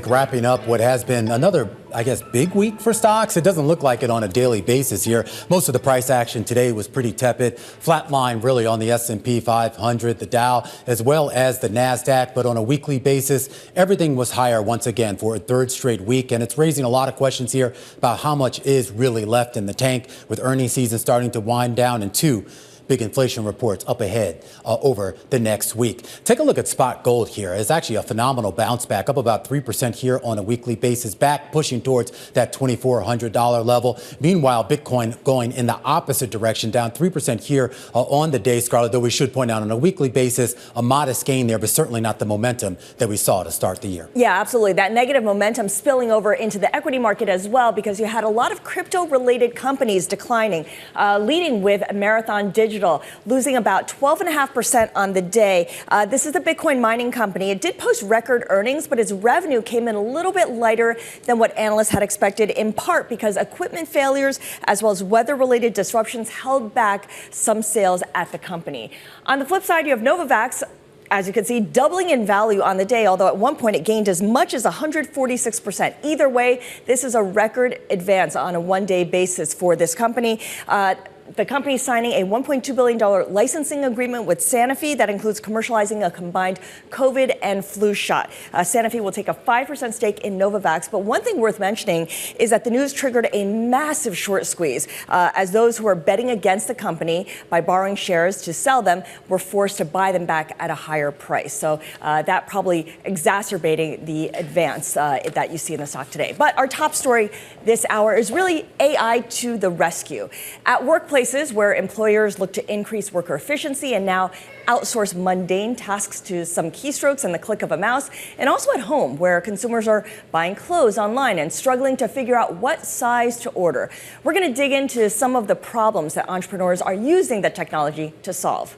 Wrapping up what has been another, big week for stocks. It doesn't look like it on a daily basis here. Most of the price action today was pretty tepid. Flat line really on the S&P 500, the Dow, as well as the NASDAQ. But on a weekly basis, everything was higher once again for a third straight week. And it's raising a lot of questions here about how much is really left in the tank with earnings season starting to wind down and two big inflation reports up ahead over the next week. Take a look at spot gold here. It's actually a phenomenal bounce back, up about 3% here on a weekly basis, back pushing towards that $2,400 level. Meanwhile, Bitcoin going in the opposite direction, down 3% here on the day, Scarlett, though we should point out on a weekly basis, a modest gain there, but certainly not the momentum that we saw to start the year. Yeah, absolutely. That negative momentum spilling over into the equity market as well, because you had a lot of crypto-related companies declining, leading with Marathon Digital, losing about 12.5% on the day. This is the Bitcoin mining company. It did post record earnings, but its revenue came in a little bit lighter than what analysts had expected, in part because equipment failures as well as weather-related disruptions held back some sales at the company. On the flip side, you have Novavax, as you can see, doubling in value on the day, although at one point it gained as much as 146%. Either way, this is a record advance on a one-day basis for this company. The company is signing a $1.2 billion licensing agreement with Sanofi that includes commercializing a combined COVID and flu shot. Sanofi will take a 5% stake in Novavax. But one thing worth mentioning is that the news triggered a massive short squeeze as those who are betting against the company by borrowing shares to sell them were forced to buy them back at a higher price. So that probably exacerbating the advance that you see in the stock today. But our top story this hour is really AI to the rescue. At workplaces where employers look to increase worker efficiency and now outsource mundane tasks to some keystrokes and the click of a mouse, and also at home where consumers are buying clothes online and struggling to figure out what size to order. We're going to dig into some of the problems that entrepreneurs are using the technology to solve.